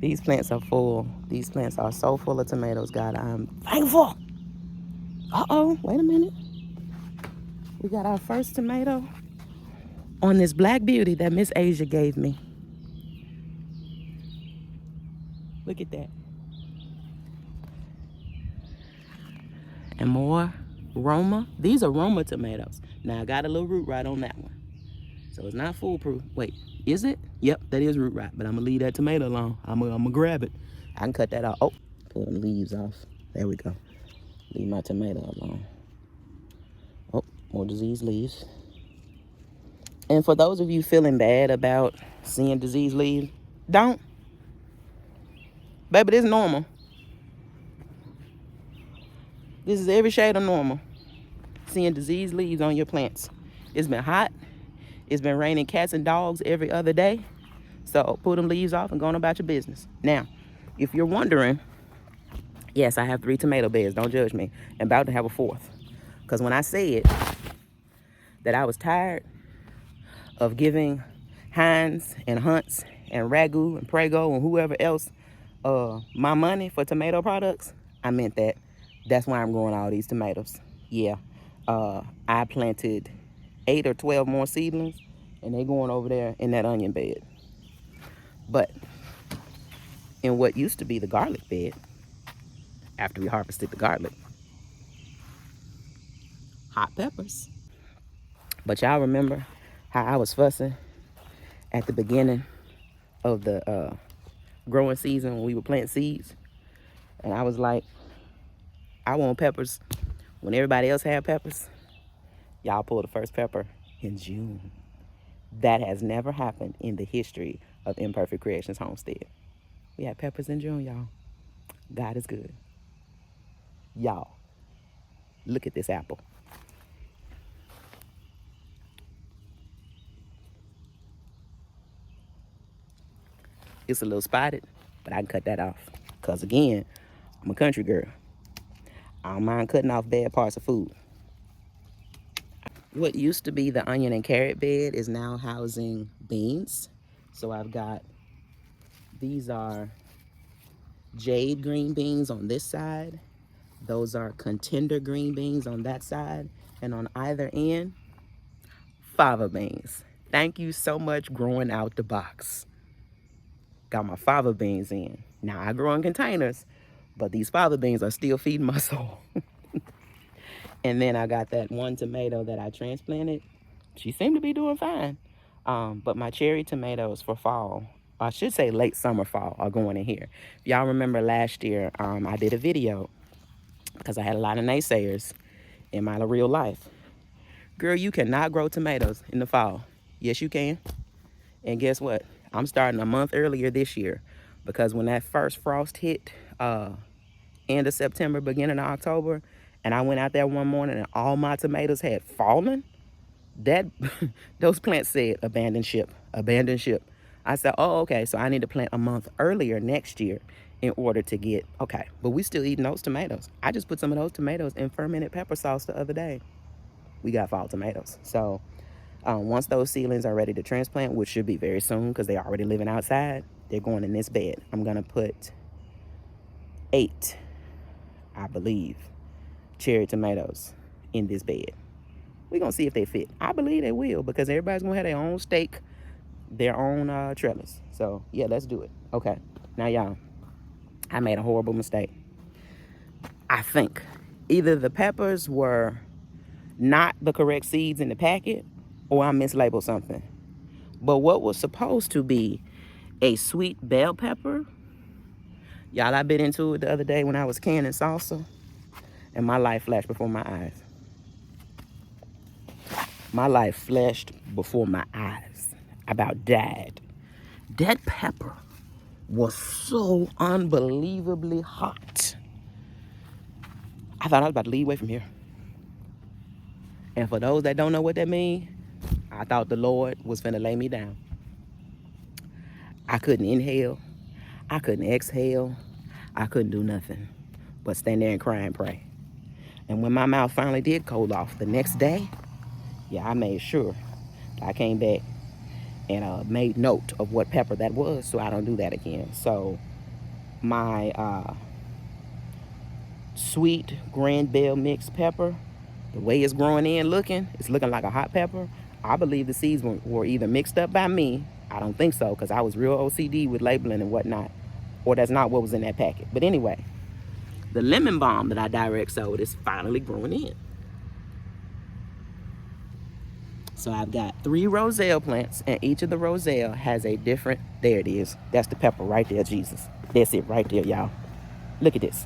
These plants are full. These plants are so full of tomatoes, God. I'm thankful. Uh-oh, wait a minute. We got our first tomato on this Black Beauty that Miss Asia gave me. Look at that. And more Roma. These are Roma tomatoes. Now, I got a little root rot on that one. So it's not foolproof. Wait, is it? Yep, that is root rot. But I'm going to leave that tomato alone. I'm going to grab it. I can cut that off. Oh, pull them leaves off. There we go. Leave my tomato alone. Oh, more diseased leaves. And for those of you feeling bad about seeing diseased leaves, don't. Baby, this is normal. This is every shade of normal. Seeing diseased leaves on your plants. It's been hot. It's been raining cats and dogs every other day. So pull them leaves off and go on about your business. Now, if you're wondering, yes, I have 3 tomato beds. Don't judge me. I'm about to have a 4th. Because when I said that I was tired of giving Heinz and Hunt's and Ragu and Prego and whoever else my money for tomato products, I meant that. That's why I'm growing all these tomatoes. Yeah. I planted 8 or 12 more seedlings, and they're going over there in that onion bed. But in what used to be the garlic bed, after we harvested the garlic, hot peppers. But y'all remember how I was fussing at the beginning of the growing season when we were planting seeds? And I was like, I want peppers when everybody else had peppers. Y'all pulled the first pepper in June. That has never happened in the history of Imperfect Creations Homestead. We had peppers in June, y'all. God is good. Y'all, look at this apple. It's a little spotted, but I can cut that off. Because again, I'm a country girl. I don't mind cutting off bad parts of food. What used to be the onion and carrot bed is now housing beans. So I've got, these are jade green beans on this side. Those are contender green beans on that side. And on either end, fava beans. Thank you so much, growing out the box. Got my fava beans in. Now I grow in containers, but these fava beans are still feeding my soul. And then I got that one tomato that I transplanted she seemed to be doing fine. But my cherry tomatoes for fall, I should say late summer fall, are going in here. If y'all remember last year, I did a video because I had a lot of naysayers in my real life. Girl, you cannot grow tomatoes in the fall. Yes, you can. And guess what? I'm starting a month earlier this year because when that first frost hit, end of September, beginning of October, and I went out there one morning and all my tomatoes had fallen, that those plants said abandon ship, abandon ship. I said, oh, okay, so I need to plant a month earlier next year in order to get, okay, but we still eating those tomatoes. I just put some of those tomatoes in fermented pepper sauce the other day. We got fall tomatoes. So once those seedlings are ready to transplant, which should be very soon because they're already living outside, they're going in this bed. I'm gonna put 8, I believe, cherry tomatoes in this bed. We're gonna see if they fit. I believe they will because everybody's gonna have their own stake, their own trellis. So yeah, let's do it. Okay, now y'all, I made a horrible mistake. I think either the peppers were not the correct seeds in the packet or I mislabeled something. But what was supposed to be a sweet bell pepper, y'all, I bit into it the other day when I was canning salsa and my life flashed before my eyes. My life flashed before my eyes. I about died. That pepper was so unbelievably hot. I thought I was about to leave away from here. And for those that don't know what that means, I thought the Lord was finna lay me down. I couldn't inhale. I couldn't exhale. I couldn't do nothing but stand there and cry and pray. And when my mouth finally did cool off the next day, yeah, I made sure I came back and made note of what pepper that was so I don't do that again. So my sweet grand bell mixed pepper, the way it's growing in looking, it's looking like a hot pepper. I believe the seeds were either mixed up by me. I don't think so because I was real OCD with labeling and whatnot, or that's not what was in that packet. But anyway, the lemon balm that I direct sowed is finally growing in. So I've got 3 roselle plants, and each of the roselle has a different, there it is. That's the pepper right there, Jesus. That's it right there, y'all. Look at this.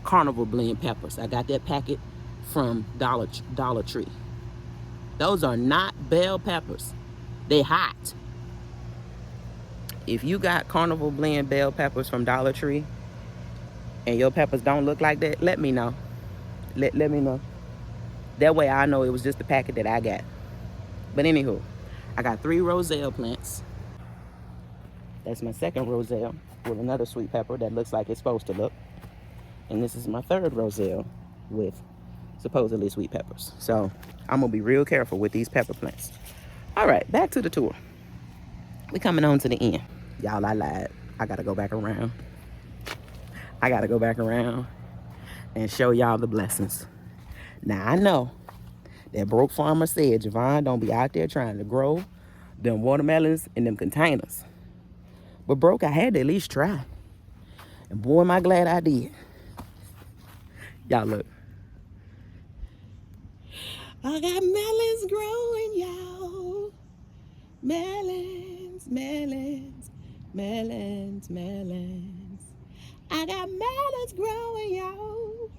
Carnival blend peppers. I got that packet from Dollar Tree. Those are not bell peppers. They hot. If you got Carnival blend bell peppers from Dollar Tree and your peppers don't look like that, let me know. Let me know. That way I know it was just the packet that I got. But anywho, I got 3 roselle plants. That's my second roselle with another sweet pepper that looks like it's supposed to look. And this is my third roselle with supposedly sweet peppers. So I'm gonna be real careful with these pepper plants. All right, back to the tour. We coming on to the end. Y'all, I lied. I gotta go back around. I gotta go back around and show y'all the blessings. Now I know that broke farmer said, Javon, don't be out there trying to grow them watermelons in them containers. But broke, I had to at least try. And boy, am I glad I did. Y'all look. I got melons growing, y'all. Melons, melons, melons, melons. I got melons growing, y'all.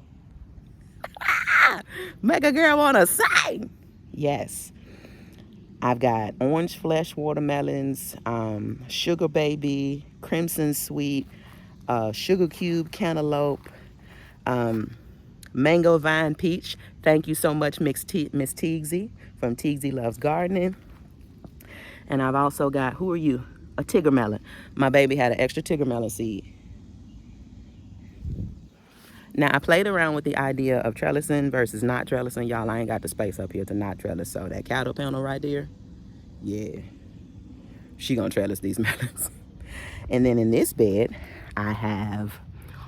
Make a girl wanna sing. Yes. I've got orange flesh watermelons, sugar baby, crimson sweet, sugar cube cantaloupe, mango vine peach. Thank you so much, Miss Teagsy from Teagsy Loves Gardening. And I've also got, who are you? A tigger melon. My baby had an extra tigger melon seed. Now, I played around with the idea of trellising versus not trellising. Y'all, I ain't got the space up here to not trellis. So that cattle panel right there, yeah, she gonna trellis these melons. And then in this bed, I have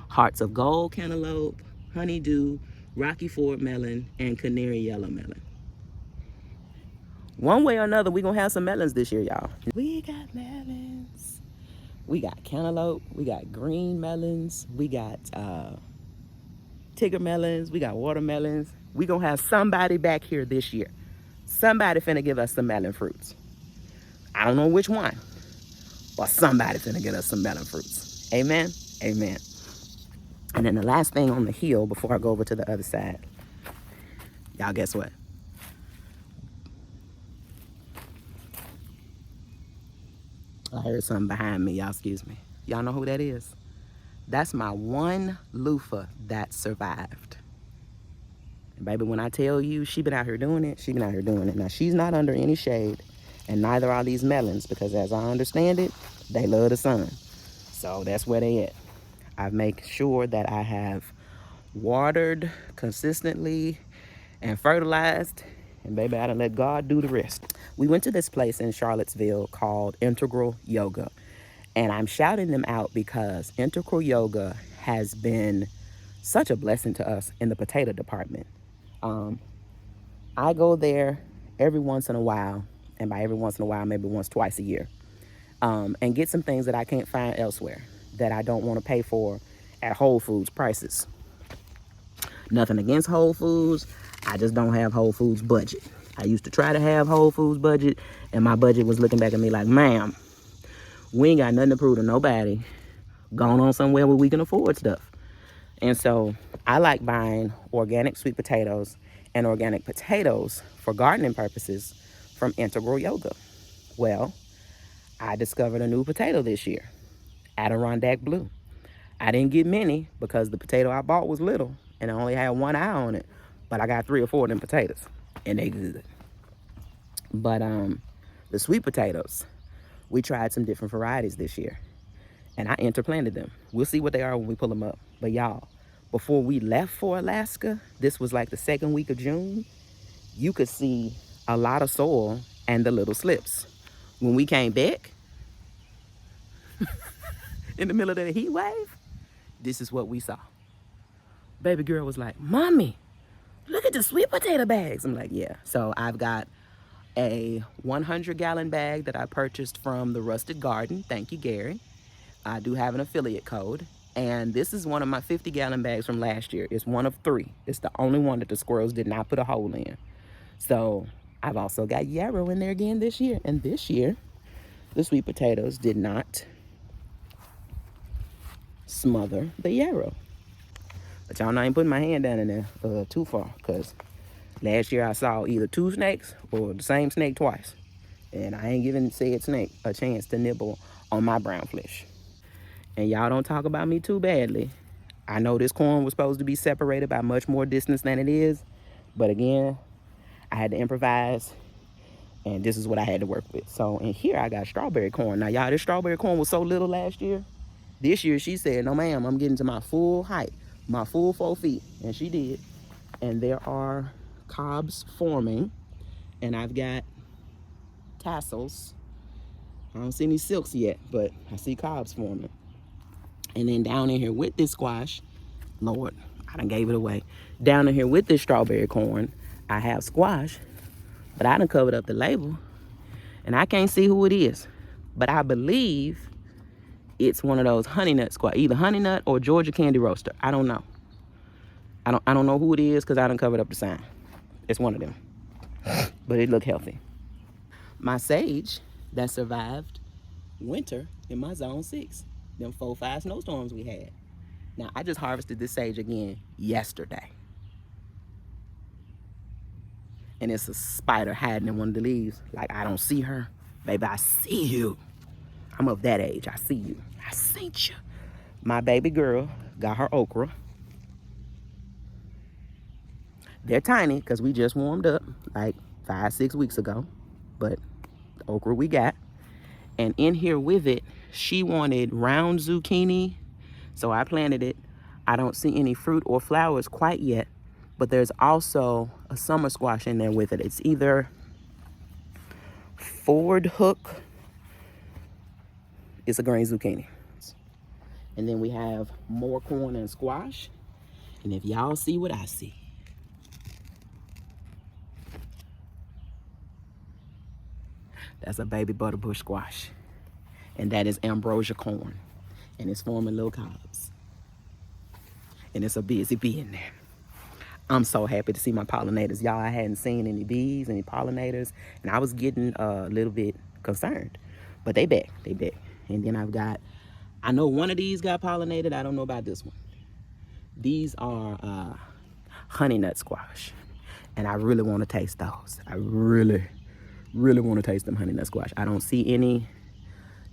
hearts of gold cantaloupe, honeydew, Rocky Ford melon, and canary yellow melon. One way or another, we gonna have some melons this year, y'all. We got melons. We got cantaloupe. We got green melons. We got tigger melons. We got watermelons. We gonna have somebody back here this year. Somebody finna give us some melon fruits. I don't know which one, but somebody finna get us some melon fruits. Amen? Amen. And then the last thing on the hill before I go over to the other side, y'all guess what? I heard something behind me, y'all excuse me. Y'all know who that is? That's my one luffa that survived. And baby, when I tell you she been out here doing it, she been out here doing it. Now, she's not under any shade, and neither are these melons, because as I understand it, they love the sun. So that's where they at. I make sure that I have watered consistently and fertilized, and baby, I done let God do the rest. We went to this place in Charlottesville called Integral Yoga, and I'm shouting them out because Integral Yoga has been such a blessing to us in the potato department. I go there every once in a while, and by every once in a while, maybe once, twice a year, and get some things that I can't find elsewhere, that I don't want to pay for at Whole Foods prices. Nothing against Whole Foods, I just don't have Whole Foods budget. I used to try to have Whole Foods budget, and my budget was looking back at me like, ma'am, we ain't got nothing to prove to nobody. Going on somewhere where we can afford stuff. And so I like buying organic sweet potatoes and organic potatoes for gardening purposes from Integral Yoga. Well, I discovered a new potato this year, Adirondack Blue. I didn't get many because the potato I bought was little and I only had one eye on it, but I got 3 or 4 of them potatoes and they good. But the sweet potatoes, we tried some different varieties this year and I interplanted them. We'll see what they are when we pull them up. But y'all, before we left for Alaska, this was like the 2nd week of June, you could see a lot of soil and the little slips. When we came back, in the middle of the heat wave, this is what we saw. Baby girl was like, Mommy, look at the sweet potato bags. I'm like, yeah. So I've got a 100-gallon bag that I purchased from the Rusted Garden. Thank you, Gary. I do have an affiliate code. And this is one of my 50-gallon bags from last year. It's one of 3. It's the only one that the squirrels did not put a hole in. So I've also got yarrow in there again this year. And this year, the sweet potatoes did not smother the yarrow. But y'all know I ain't putting my hand down in there too far, because last year I saw either 2 snakes or the same snake twice. And I ain't giving said snake a chance to nibble on my brown flesh. And y'all don't talk about me too badly. I know this corn was supposed to be separated by much more distance than it is. But again, I had to improvise. And this is what I had to work with. So in here I got strawberry corn. Now y'all, this strawberry corn was so little last year. This year she said, no ma'am, I'm getting to my full height, my full 4 feet. And she did. And there are cobs forming. And I've got tassels. I don't see any silks yet, but I see cobs forming. And then down in here with this squash, Lord, I done gave it away. Down in here with this strawberry corn, I have squash, but I done covered up the label. And I can't see who it is. But I believe it's one of those honey nut squash, either honey nut or Georgia candy roaster. I don't know. I don't know who it is because I done covered up the sign. It's one of them. But it looked healthy. My sage that survived winter in my zone 6. Them 4, 5 snowstorms we had. Now, I just harvested this sage again yesterday. And it's a spider hiding in one of the leaves. Like, I don't see her. Baby, I see you. I'm of that age. I see you. I seen you. My baby girl got her okra. They're tiny because we just warmed up like 5, 6 weeks ago. But the okra we got. And in here with it, she wanted round zucchini. So I planted it. I don't see any fruit or flowers quite yet. But there's also a summer squash in there with it. It's either Ford Hook. It's a green zucchini. And then we have more corn and squash. And if y'all see what I see. That's a baby butterbush squash. And that is ambrosia corn. And it's forming little cobs. And it's a busy bee in there. I'm so happy to see my pollinators. Y'all, I hadn't seen any bees, any pollinators, and I was getting a little bit concerned. But they back, they back. And then I know one of these got pollinated. I don't know about this one. These are honey nut squash. And I really want to taste those. I really, really want to taste them honey nut squash. I don't see any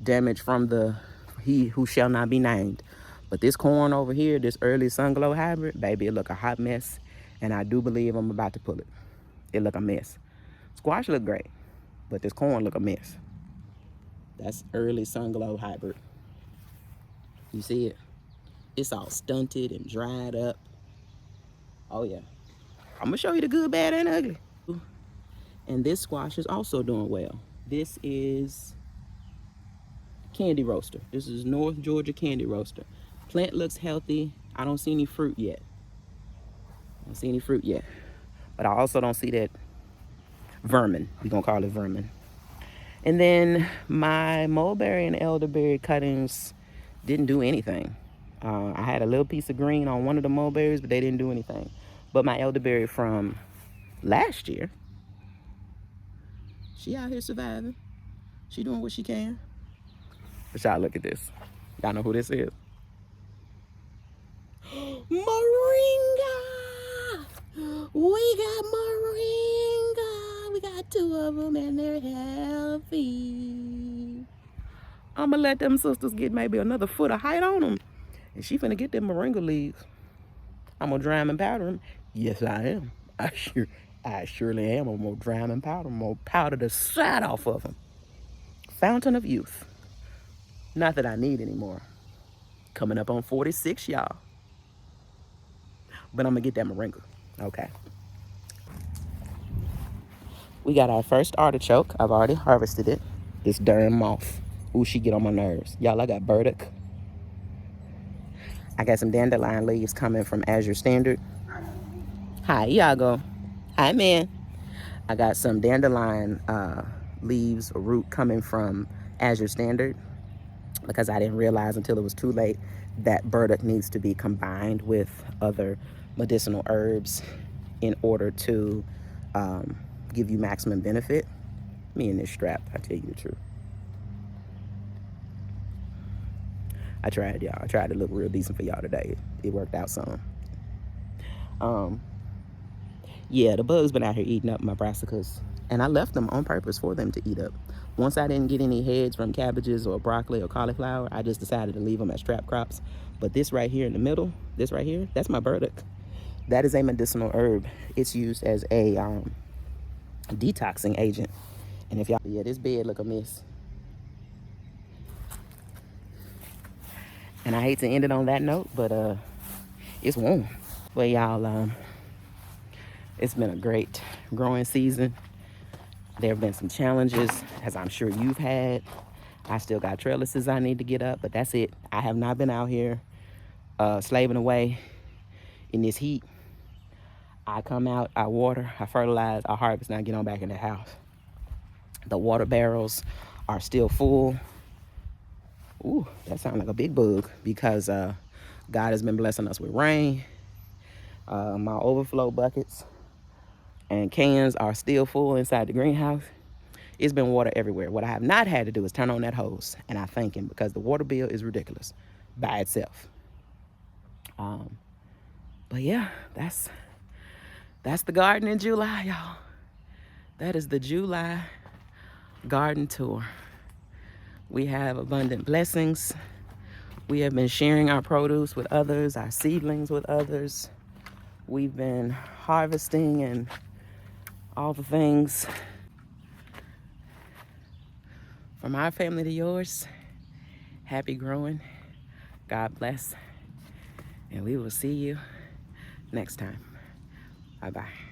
damage from the he who shall not be named. But this corn over here, this early Sunglow hybrid, baby, it look a hot mess. And I do believe I'm about to pull it. It look a mess. Squash look great, but this corn look a mess. That's early Sunglow hybrid. You see it? It's all stunted and dried up. Oh yeah. I'm gonna show you the good, bad, and ugly. And this squash is also doing well. This is Candy Roaster. This is North Georgia Candy Roaster. Plant looks healthy. I don't see any fruit yet. But I also don't see that vermin. We're gonna call it vermin. And then my mulberry and elderberry cuttings didn't do anything. I had a little piece of green on one of the mulberries, but they didn't do anything. But my elderberry from last year, she out here surviving. She doing what she can. But y'all look at this. Y'all know who this is? Moringa! We got moringa! We got 2 of them and they're healthy. I'm gonna let them sisters get maybe another foot of height on them. And she finna get them moringa leaves. I'm gonna dry them and powder them. Yes, I am. I surely am. I'm gonna dry them and powder them. I'm gonna powder the side off of them. Fountain of youth. Not that I need anymore. Coming up on 46, y'all. But I'm gonna get that moringa. Okay. We got our first artichoke. I've already harvested it. This darn moth. Ooh, she get on my nerves. Y'all, I got burdock. I got some dandelion leaves coming from Azure Standard. Hi, Iago. Hi, man. I got some dandelion leaves or root coming from Azure Standard because I didn't realize until it was too late that burdock needs to be combined with other medicinal herbs in order to give you maximum benefit. Me and this strap, I tell you the truth. I tried, y'all. I tried to look real decent for y'all today. It worked out some. Yeah, the bugs been out here eating up my brassicas, and I left them on purpose for them to eat up. Once I didn't get any heads from cabbages or broccoli or cauliflower, I just decided to leave them as trap crops. But this right here in the middle, this right here, that's my burdock. That is a medicinal herb. It's used as a detoxing agent. And if y'all, yeah, this bed look a mess. And I hate to end it on that note, but it's warm. Well, y'all, it's been a great growing season. There have been some challenges, as I'm sure you've had. I still got trellises I need to get up, but that's it. I have not been out here slaving away in this heat. I come out, I water, I fertilize, I harvest, and I get on back in the house. The water barrels are still full. Ooh, that sounds like a big bug because God has been blessing us with rain. My overflow buckets and cans are still full inside the greenhouse. It's been water everywhere. What I have not had to do is turn on that hose, and I thank him because the water bill is ridiculous by itself. But yeah, that's the garden in July, y'all. That is the July garden tour. We have abundant blessings. We have been sharing our produce with others, our seedlings with others. We've been harvesting and all the things. From our family to yours, happy growing. God bless. And we will see you next time. Bye-bye.